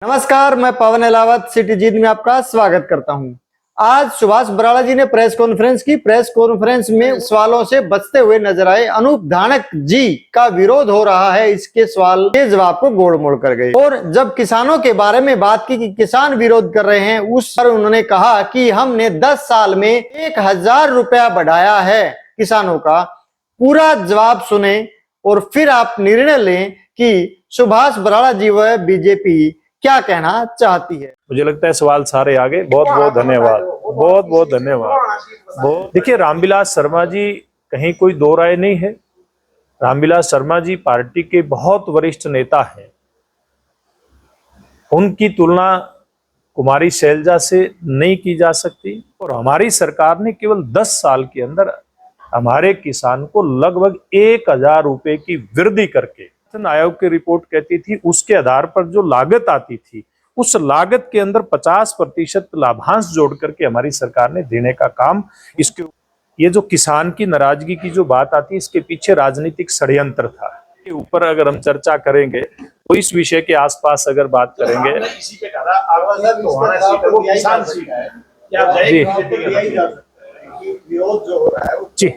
नमस्कार, मैं पवन अहलावत सिटी जीत में आपका स्वागत करता हूं। आज सुभाष बराड़ा जी ने प्रेस कॉन्फ्रेंस की। प्रेस कॉन्फ्रेंस में सवालों से बचते हुए नजर आए। अनूप धानक जी का विरोध हो रहा है, इसके सवाल के जवाब को गोड़ मोड़ कर गए। और जब किसानों के बारे में बात की कि किसान विरोध कर रहे हैं, उस पर उन्होंने कहा कि हमने 10 साल में 1000 रुपया बढ़ाया है किसानों का। पूरा जवाब सुने और फिर आप निर्णय लें कि सुभाष बराड़ा जी व बीजेपी क्या कहना चाहती है। मुझे लगता है सवाल सारे आ गए। बहुत बहुत धन्यवाद, बहुत बहुत धन्यवाद। देखिए, रामविलास शर्मा जी कहीं कोई दो राय नहीं है। रामविलास शर्मा जी पार्टी के बहुत वरिष्ठ नेता हैं। उनकी तुलना कुमारी शैलजा से नहीं की जा सकती। और हमारी सरकार ने केवल 10 साल के अंदर हमारे किसान को लगभग 1000 रुपए की वृद्धि करके, आयोग की रिपोर्ट कहती थी उसके आधार पर जो लागत आती थी, उस लागत के अंदर 50% लाभांश जोड़ करके हमारी सरकार ने देने का काम। इसके ये जो किसान की नाराजगी की जो बात आती है, इसके पीछे राजनीतिक षड्यंत्र था। के ऊपर अगर हम चर्चा करेंगे तो इस विषय के आसपास अगर बात करेंगे जी,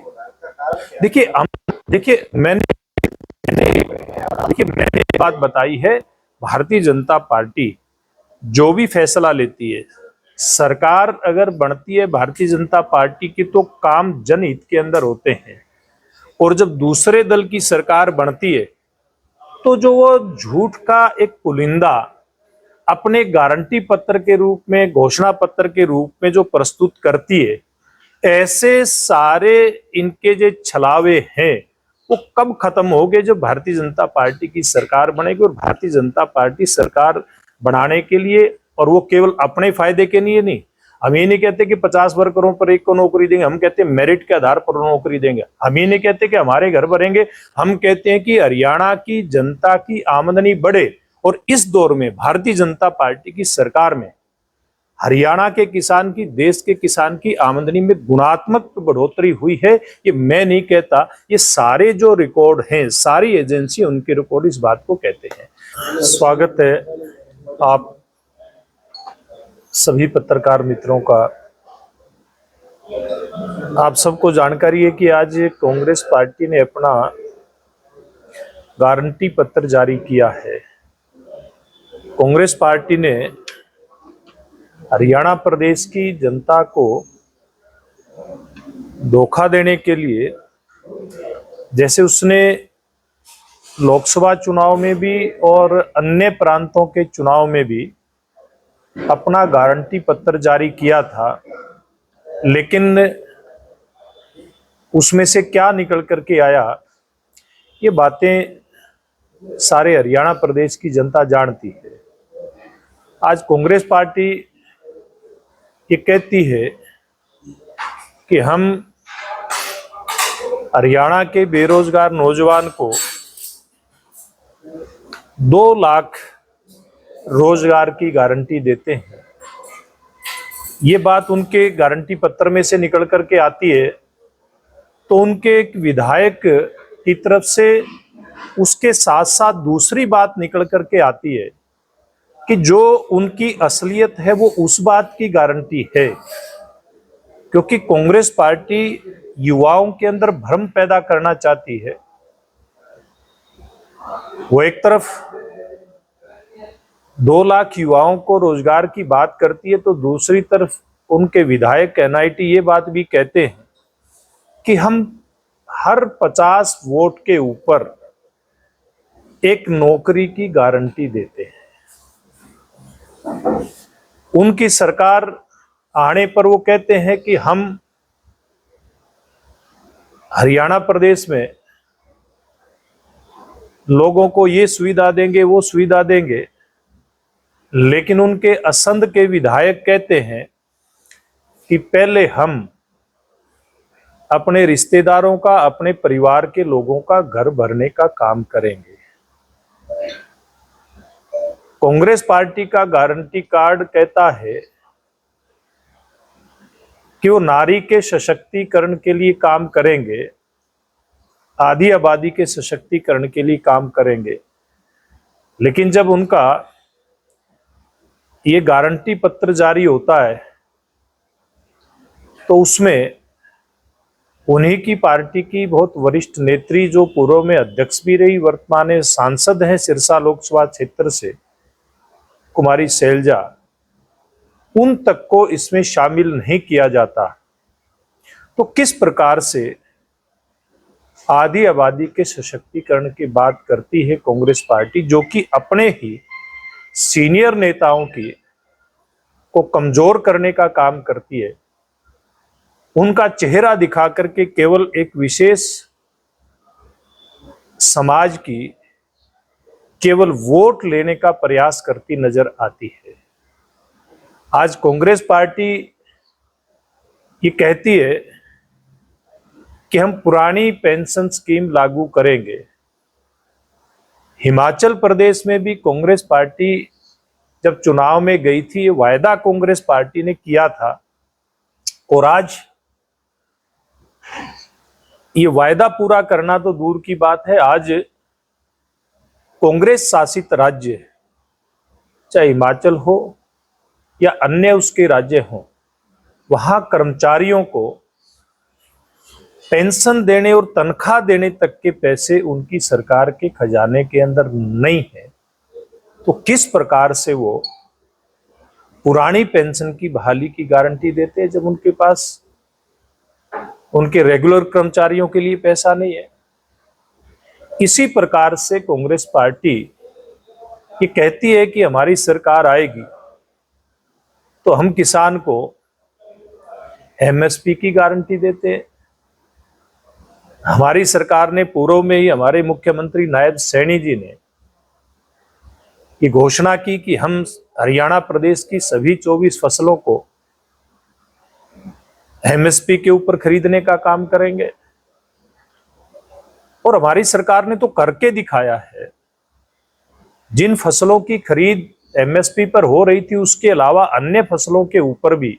देखिए मैंने बात बताई है, भारतीय जनता पार्टी जो भी फैसला लेती है, सरकार अगर बनती है भारतीय जनता पार्टी की, तो काम जनहित के अंदर होते हैं। और जब दूसरे दल की सरकार बनती है तो जो वो झूठ का एक पुलिंदा अपने गारंटी पत्र के रूप में, घोषणा पत्र के रूप में जो प्रस्तुत करती है, ऐसे सारे इनके जो छलावे हैं वो कब खत्म होंगे? जब भारतीय जनता पार्टी की सरकार बनेगी। और भारतीय जनता पार्टी सरकार बनाने के लिए, और वो केवल अपने फायदे के लिए नहीं, हम ये नहीं कहते कि 50 वर्करों पर एक को नौकरी देंगे, हम कहते हैं मेरिट के आधार पर नौकरी देंगे। हम ये नहीं कहते कि हमारे घर भरेंगे, हम कहते हैं कि हरियाणा की जनता की आमदनी बढ़े। और इस दौर में भारतीय जनता पार्टी की सरकार में हरियाणा के किसान की, देश के किसान की आमदनी में गुणात्मक बढ़ोतरी हुई है। ये मैं नहीं कहता, ये सारे जो रिकॉर्ड हैं, सारी एजेंसी उनके रिकॉर्ड इस बात को कहते हैं। स्वागत है आप सभी पत्रकार मित्रों का। आप सबको जानकारी है कि आज कांग्रेस पार्टी ने अपना गारंटी पत्र जारी किया है। कांग्रेस पार्टी ने हरियाणा प्रदेश की जनता को धोखा देने के लिए, जैसे उसने लोकसभा चुनाव में भी और अन्य प्रांतों के चुनाव में भी अपना गारंटी पत्र जारी किया था, लेकिन उसमें से क्या निकल करके आया, ये बातें सारे हरियाणा प्रदेश की जनता जानती है। आज कांग्रेस पार्टी ये कहती है कि हम हरियाणा के बेरोजगार नौजवान को 2 लाख रोजगार की गारंटी देते हैं। ये बात उनके गारंटी पत्र में से निकल करके आती है, तो उनके एक विधायक की तरफ से उसके साथ साथ दूसरी बात निकल करके आती है कि जो उनकी असलियत है वो उस बात की गारंटी है, क्योंकि कांग्रेस पार्टी युवाओं के अंदर भ्रम पैदा करना चाहती है। वो एक तरफ 2 लाख युवाओं को रोजगार की बात करती है, तो दूसरी तरफ उनके विधायक एनआईटी ये बात भी कहते हैं कि हम हर 50 वोट के ऊपर एक नौकरी की गारंटी देते हैं। उनकी सरकार आने पर वो कहते हैं कि हम हरियाणा प्रदेश में लोगों को ये सुविधा देंगे, वो सुविधा देंगे, लेकिन उनके असंध के विधायक कहते हैं कि पहले हम अपने रिश्तेदारों का, अपने परिवार के लोगों का घर भरने का काम करेंगे। कांग्रेस पार्टी का गारंटी कार्ड कहता है कि वो नारी के सशक्तिकरण के लिए काम करेंगे, आधी आबादी के सशक्तिकरण के लिए काम करेंगे। लेकिन जब उनका ये गारंटी पत्र जारी होता है तो उसमें उन्हीं की पार्टी की बहुत वरिष्ठ नेत्री, जो पूर्व में अध्यक्ष भी रही, वर्तमान में सांसद हैं सिरसा लोकसभा क्षेत्र से, कुमारी शैलजा, उन तक को इसमें शामिल नहीं किया जाता। तो किस प्रकार से आधी आबादी के सशक्तिकरण की बात करती है कांग्रेस पार्टी, जो कि अपने ही सीनियर नेताओं की को कमजोर करने का काम करती है, उनका चेहरा दिखा करके केवल एक विशेष समाज की केवल वोट लेने का प्रयास करती नजर आती है। आज कांग्रेस पार्टी ये कहती है कि हम पुरानी पेंशन स्कीम लागू करेंगे। हिमाचल प्रदेश में भी कांग्रेस पार्टी जब चुनाव में गई थी, ये वायदा कांग्रेस पार्टी ने किया था और आज ये वायदा पूरा करना तो दूर की बात है, आज कांग्रेस शासित राज्य, चाहे हिमाचल हो या अन्य उसके राज्य हो, वहां कर्मचारियों को पेंशन देने और तनख्वाह देने तक के पैसे उनकी सरकार के खजाने के अंदर नहीं है। तो किस प्रकार से वो पुरानी पेंशन की बहाली की गारंटी देते हैं जब उनके पास उनके रेगुलर कर्मचारियों के लिए पैसा नहीं है। इसी प्रकार से कांग्रेस पार्टी ये कहती है कि हमारी सरकार आएगी तो हम किसान को एमएसपी की गारंटी देते हैं। हमारी सरकार ने पूर्व में ही हमारे मुख्यमंत्री नायब सैनी जी ने ये घोषणा की कि हम हरियाणा प्रदेश की सभी 24 फसलों को एमएसपी के ऊपर खरीदने का काम करेंगे, और हमारी सरकार ने तो करके दिखाया है। जिन फसलों की खरीद एमएसपी पर हो रही थी, उसके अलावा अन्य फसलों के ऊपर भी,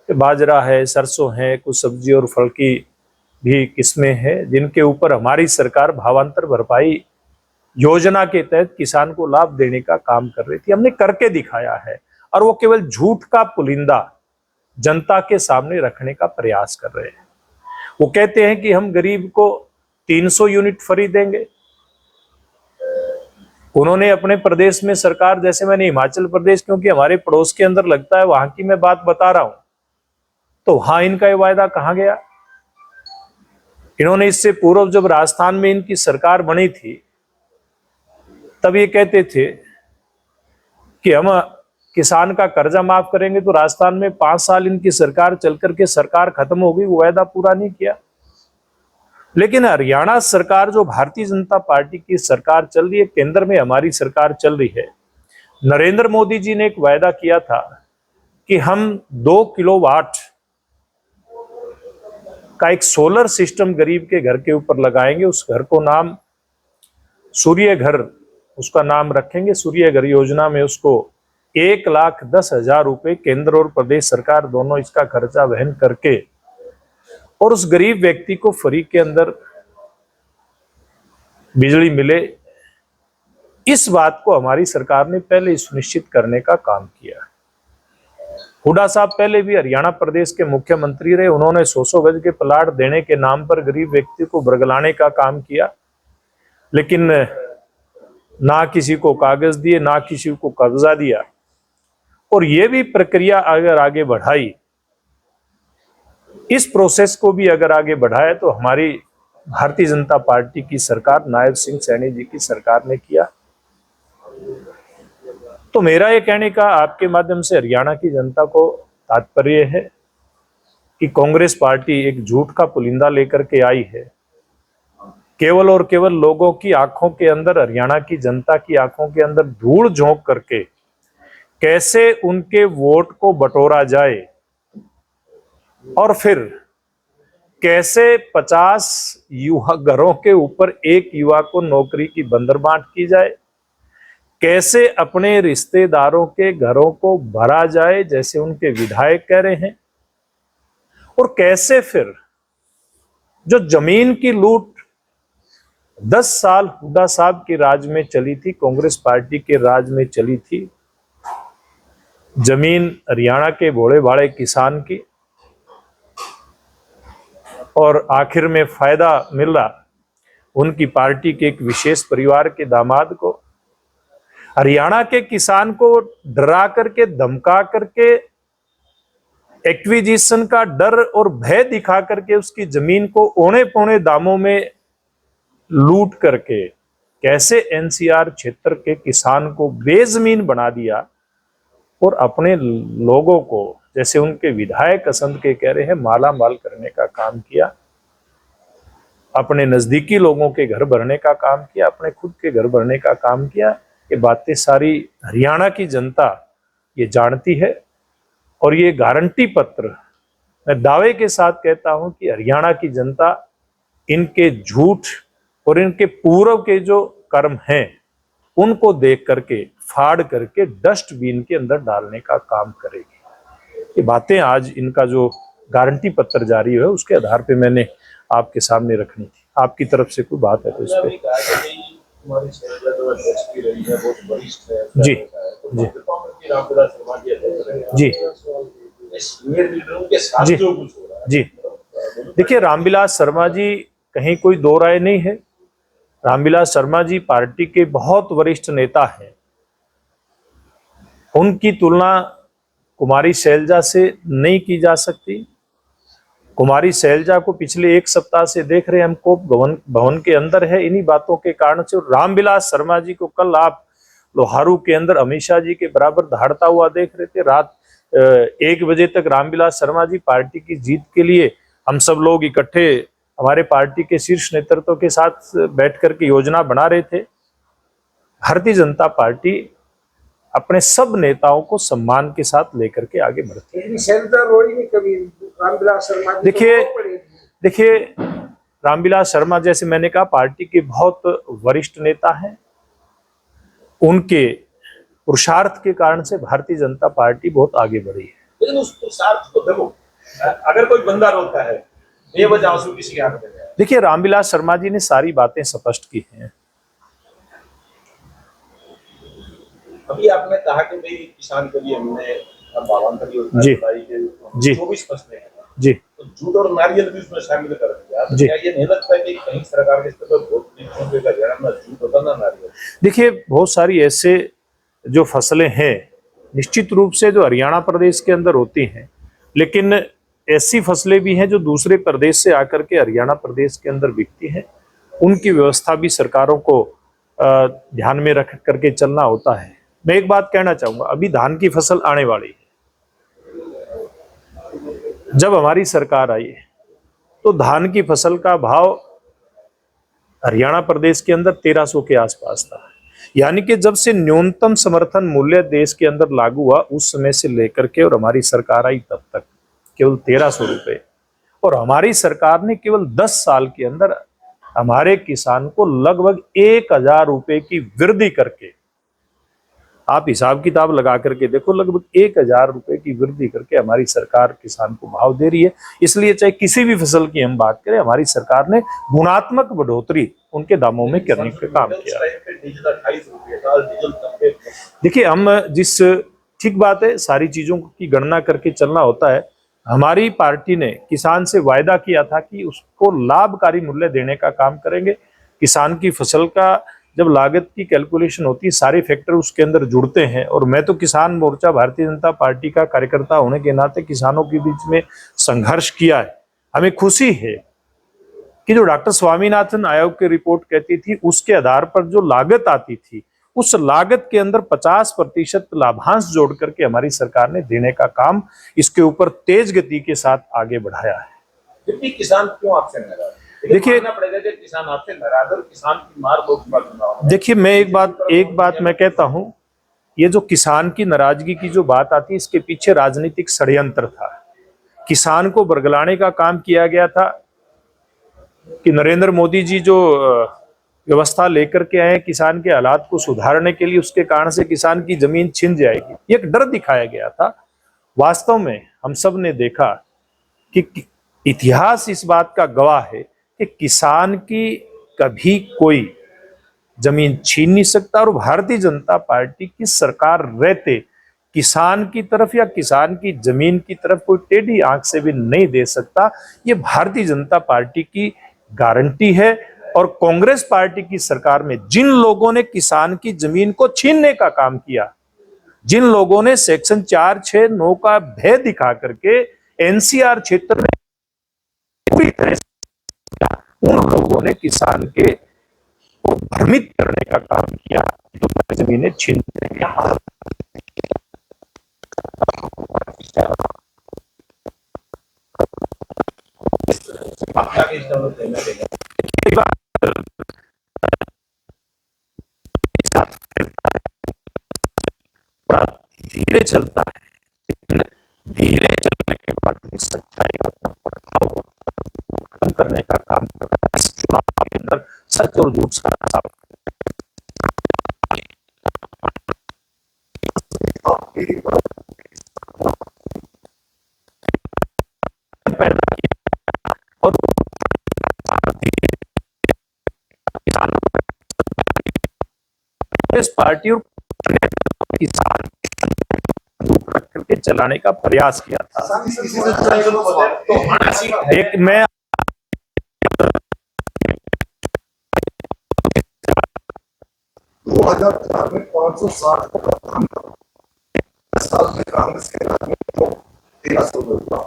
बाजरा है, सरसों है, कुछ सब्जी और फल की भी किस्में हैं, जिनके ऊपर हमारी सरकार भावांतर भरपाई योजना के तहत किसान को लाभ देने का काम कर रही थी। हमने करके दिखाया है, और वो केवल झूठ का पुलिंदा जनता के सामने रखने का प्रयास कर रहे हैं। वो कहते हैं कि हम गरीब को 300 यूनिट फ्री देंगे। उन्होंने अपने प्रदेश में सरकार, जैसे मैंने हिमाचल प्रदेश क्योंकि हमारे पड़ोस के अंदर लगता है, वहां की मैं बात बता रहा हूं, तो वहां इनका ये वायदा कहां गया। इन्होंने इससे पूर्व जब राजस्थान में इनकी सरकार बनी थी, तब ये कहते थे कि हम किसान का कर्जा माफ करेंगे, तो राजस्थान में 5 साल इनकी सरकार चल करके सरकार खत्म हो गई, वो वायदा पूरा नहीं किया। लेकिन हरियाणा सरकार, जो भारतीय जनता पार्टी की सरकार चल रही है, केंद्र में हमारी सरकार चल रही है, नरेंद्र मोदी जी ने एक वायदा किया था कि हम 2 किलोवाट का एक सोलर सिस्टम गरीब के घर के ऊपर लगाएंगे। उस घर को नाम सूर्य घर, उसका नाम रखेंगे। सूर्य घर योजना में उसको 1,10,000 रुपए केंद्र और प्रदेश सरकार दोनों इसका खर्चा वहन करके, और उस गरीब व्यक्ति को फ्री के अंदर बिजली मिले। इस बात को हमारी सरकार ने पहले सुनिश्चित करने का काम किया। हुड्डा साहब पहले भी हरियाणा प्रदेश के मुख्यमंत्री रहे, उन्होंने 100 गज के प्लाट देने के नाम पर गरीब व्यक्ति को बरगलाने का काम किया, लेकिन ना किसी को कागज दिए, ना किसी को कब्जा दिया। और ये भी प्रक्रिया अगर आगे बढ़ाई, इस प्रोसेस को भी अगर आगे बढ़ाया, तो हमारी भारतीय जनता पार्टी की सरकार, नायब सिंह सैनी जी की सरकार ने किया। तो मेरा ये कहने का आपके माध्यम से हरियाणा की जनता को तात्पर्य है कि कांग्रेस पार्टी एक झूठ का पुलिंदा लेकर के आई है, केवल और केवल लोगों की आंखों के अंदर, हरियाणा की जनता की आंखों के अंदर धूल झोंक करके कैसे उनके वोट को बटोरा जाए, और फिर कैसे 50 युवा घरों के ऊपर एक युवा को नौकरी की बंदरबांट की जाए, कैसे अपने रिश्तेदारों के घरों को भरा जाए जैसे उनके विधायक कह रहे हैं, और कैसे फिर जो जमीन की लूट 10 साल हुड्डा साहब के राज में चली थी, कांग्रेस पार्टी के राज में चली थी, जमीन हरियाणा के भोले भाले किसान की, और आखिर में फायदा मिल रहा उनकी पार्टी के एक विशेष परिवार के दामाद को। हरियाणा के किसान को डरा करके, धमका करके, एक्विजिशन का डर और भय दिखा करके उसकी जमीन को औने पौने दामों में लूट करके कैसे एनसीआर क्षेत्र के किसान को बेजमीन बना दिया और अपने लोगों को, जैसे उनके विधायक असंत के कह रहे हैं, माला माल करने का काम किया, अपने नजदीकी लोगों के घर भरने का काम किया, अपने खुद के घर भरने का काम किया। ये बातें सारी हरियाणा की जनता ये जानती है, और ये गारंटी पत्र मैं दावे के साथ कहता हूं कि हरियाणा की जनता इनके झूठ और इनके पूर्व के जो कर्म हैं उनको देख करके, फाड़ करके डस्टबिन के अंदर डालने का काम करेगी। ये बातें आज इनका जो गारंटी पत्र जारी है उसके आधार पे मैंने आपके सामने रखनी थी। आपकी तरफ से कोई बात है तो इस पे। जी जी जी जी। देखिए, रामविलास शर्मा जी कहीं कोई दो राय नहीं है। रामविलास शर्मा जी पार्टी के बहुत वरिष्ठ नेता हैं। उनकी तुलना कुमारी शैलजा से नहीं की जा सकती। कुमारी शैलजा को पिछले एक सप्ताह से देख रहे हैं हम, कोप भवन के अंदर है इन्हीं बातों के कारण से। रामविलास शर्मा जी को कल आप लोहारू के अंदर अमित शाह जी के बराबर दहाड़ता हुआ देख रहे थे। रात 1 बजे तक रामविलास शर्मा जी पार्टी की जीत के लिए हम सब लोग इकट्ठे हमारे पार्टी के शीर्ष नेतृत्व के साथ बैठ करके योजना बना रहे थे। भारतीय जनता पार्टी अपने सब नेताओं को सम्मान के साथ लेकर के आगे बढ़ती है। देखिए रामविलास शर्मा, जैसे मैंने कहा, पार्टी के बहुत वरिष्ठ नेता हैं। उनके पुरुषार्थ के कारण से भारतीय जनता पार्टी बहुत आगे बढ़ी है। लेकिन उस पुरुषार्थ को देखो, अगर कोई बंदा रोता है बेवजह आंसू किसी आंख में गया। देखिए, रामविलास शर्मा जी ने सारी बातें स्पष्ट की हैं। अभी आपने कहा कि भाई किसान के लिए हमने भावांतर योजना चलाई के 24 फसलें जी, तो जूट और नारियल भी उसमें शामिल कर दिया। जी। क्या ये नहीं लगता है कि कहीं सरकार के स्तर पर बहुत ना जूट होता ना नारियल? देखिए, बहुत सारी ऐसे जो फसलें हैं निश्चित रूप से जो हरियाणा प्रदेश के अंदर होती हैं, लेकिन ऐसी फसलें भी हैं जो दूसरे प्रदेश से आकर के हरियाणा प्रदेश के अंदर बिकती हैं। उनकी व्यवस्था भी सरकारों को ध्यान में रख करके चलना होता है। मैं एक बात कहना चाहूंगा, अभी धान की फसल आने वाली है। जब हमारी सरकार आई है तो धान की फसल का भाव हरियाणा प्रदेश के अंदर 1300 के आसपास था। यानी कि जब से न्यूनतम समर्थन मूल्य देश के अंदर लागू हुआ उस समय से लेकर के और हमारी सरकार आई तब तक केवल 1300 रुपए, और हमारी सरकार ने केवल 10 साल के अंदर हमारे किसान को लगभग 1000 रुपए की वृद्धि करके, आप हिसाब किताब लगा करके देखो, लगभग 1000 रुपए की वृद्धि करके हमारी सरकार किसान को भाव दे रही है। इसलिए चाहे किसी भी फसल की हम बात करें, हमारी सरकार ने गुणात्मक बढ़ोतरी उनके दामों में करने का काम किया। देखिए, हम जिस, ठीक बात है, सारी चीजों की गणना करके चलना होता है। हमारी पार्टी ने किसान से वायदा किया था कि उसको लाभकारी मूल्य देने का काम करेंगे। किसान की फसल का जब लागत की कैलकुलेशन होती है, सारे फैक्टर उसके अंदर जुड़ते हैं। और मैं तो किसान मोर्चा भारतीय जनता पार्टी का कार्यकर्ता होने के नाते किसानों के बीच में संघर्ष किया है। हमें खुशी है कि जो डॉक्टर स्वामीनाथन आयोग की रिपोर्ट कहती थी उसके आधार पर जो लागत आती थी, उस लागत के अंदर 50% लाभांश जोड़ करके हमारी सरकार ने देने का काम इसके ऊपर तेज गति के साथ आगे बढ़ाया है। फिर भी किसान क्यों आपसे नाराज? देखिए, किसान आपसे नाराज और किसान की मार बहुत। देखिए, मैं एक बात मैं कहता हूं, ये जो किसान की नाराजगी की जो बात आती है, इसके पीछे राजनीतिक षड्यंत्र था। किसान को बरगलाने का काम किया गया था कि नरेंद्र मोदी जी जो व्यवस्था लेकर के आए किसान के हालात को सुधारने के लिए, उसके कारण से किसान की जमीन छिन जाएगी, ये एक डर दिखाया गया था। वास्तव में हम सब ने देखा कि इतिहास इस बात का गवाह है कि किसान की कभी कोई जमीन छीन नहीं सकता। और भारतीय जनता पार्टी की सरकार रहते किसान की तरफ या किसान की जमीन की तरफ कोई टेढ़ी आंख से भी नहीं दे सकता। ये भारतीय जनता पार्टी की गारंटी है। और कांग्रेस पार्टी की सरकार में जिन लोगों ने किसान की जमीन को छीनने का काम किया, जिन लोगों ने सेक्शन 469 का भय दिखा करके एनसीआर क्षेत्र में पूरी तरह से उन लोगों ने किसान के को भ्रमित करने का काम किया, तो जमीनें छीनने का आपका किस तरह से देना देगा? बड़ा धीरे चलता है, लेकिन धीरे चलने के बाद सच्चाई का अपना प्रभाव खत्म करने का काम कर रहा है। इस चुनाव के अंदर सच और झूठ साफ पैदा किया और कांग्रेस पार्टी और किसान रख करके चलाने का प्रयास किया था। एक मैं में 560 साल में कांग्रेस के राज में तो 1300 हुआ।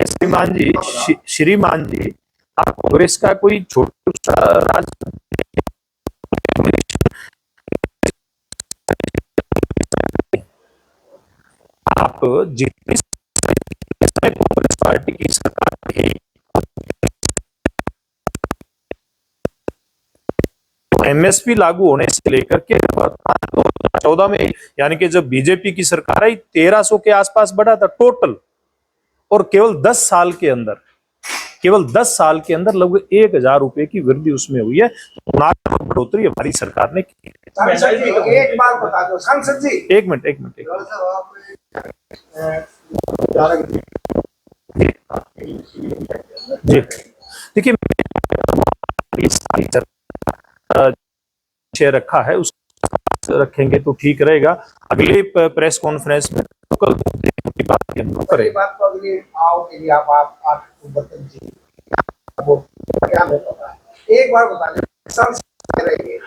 श्रीमान जी, श्रीमान जी, आप कांग्रेस का कोई छोटा सा राज आप जितनी कांग्रेस पार्टी की सरकार थी, एमएसपी लागू होने से लेकर के 2014 में, यानी कि जब बीजेपी की सरकार आई, 1300 के आसपास बढ़ा था टोटल। और केवल 10 साल के अंदर लगभग 1000 रुपए की वृद्धि उसमें हुई है। बढ़ोतरी हमारी सरकार ने की। एक बात बता दो सांसद जी, एक मिनट जी, देखिए शेयर रखा है, उस रखेंगे तो ठीक रहेगा। अगले प्रेस कॉन्फ्रेंस में कल की बात करेंगे। बात तो अगली आओगे आप जी, वो क्या होता है, एक बार बता दें सांसद रहेंगे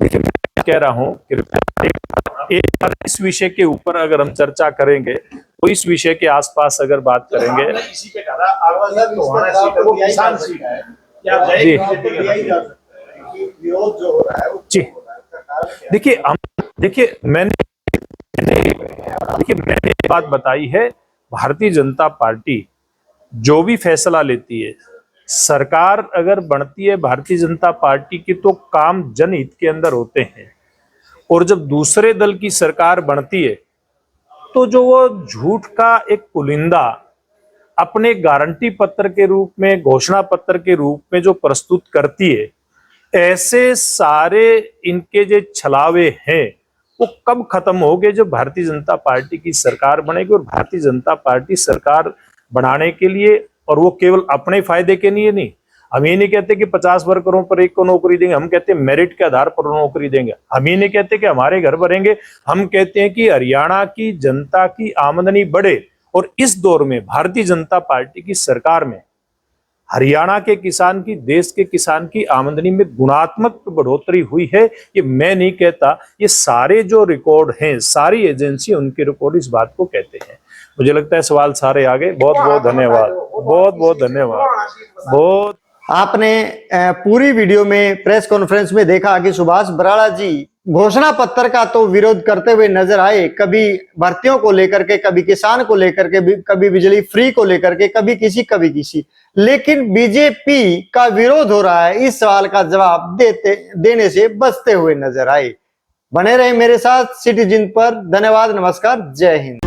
देखिए, मैं कह रहा हूँ एक बार इस विषय के ऊपर अगर हम चर्चा करेंगे तो इस विषय के आसपास अगर बात करेंगे इसी पे कहा आवाज तो होना सीट वो किसान सीट है, क्या जी विरोध जो हो रहा है जी, देखिए मैंने बात बताई है, भारतीय जनता पार्टी जो भी फैसला लेती है, सरकार अगर बनती है भारतीय जनता पार्टी की, तो काम जनहित के अंदर होते हैं। और जब दूसरे दल की सरकार बनती है तो जो वो झूठ का एक पुलिंदा अपने गारंटी पत्र के रूप में, घोषणा पत्र के रूप में जो प्रस्तुत करती है, ऐसे सारे इनके जो छलावे हैं वो कब खत्म होंगे? जब भारतीय जनता पार्टी की सरकार बनेगी। और भारतीय जनता पार्टी सरकार बनाने के लिए, और वो केवल अपने फायदे के लिए नहीं, हम ये नहीं कहते कि 50 वर्करों पर एक को नौकरी देंगे, हम कहते हैं मेरिट के आधार पर नौकरी देंगे। हम ये नहीं कहते कि हमारे घर भरेंगे, हम कहते हैं कि हरियाणा की जनता की आमदनी बढ़े। और इस दौर में भारतीय जनता पार्टी की सरकार में हरियाणा के किसान की, देश के किसान की आमदनी में गुणात्मक बढ़ोतरी हुई है। ये मैं नहीं कहता, ये सारे जो रिकॉर्ड हैं, सारी एजेंसी उनके रिकॉर्ड इस बात को कहते हैं। मुझे लगता है सवाल सारे आ गए। बहुत बहुत धन्यवाद, बहुत बहुत धन्यवाद। बहुत आपने पूरी वीडियो में प्रेस कॉन्फ्रेंस में देखा कि सुभाष बराला जी घोषणा पत्र का तो विरोध करते हुए नजर आए, कभी भर्तियों को लेकर के, कभी किसान को लेकर के, कभी बिजली फ्री को लेकर के, कभी किसी। लेकिन बीजेपी का विरोध हो रहा है, इस सवाल का जवाब देने से बचते हुए नजर आए। बने रहे मेरे साथ सिटीजन पर। धन्यवाद, नमस्कार, जय हिंद।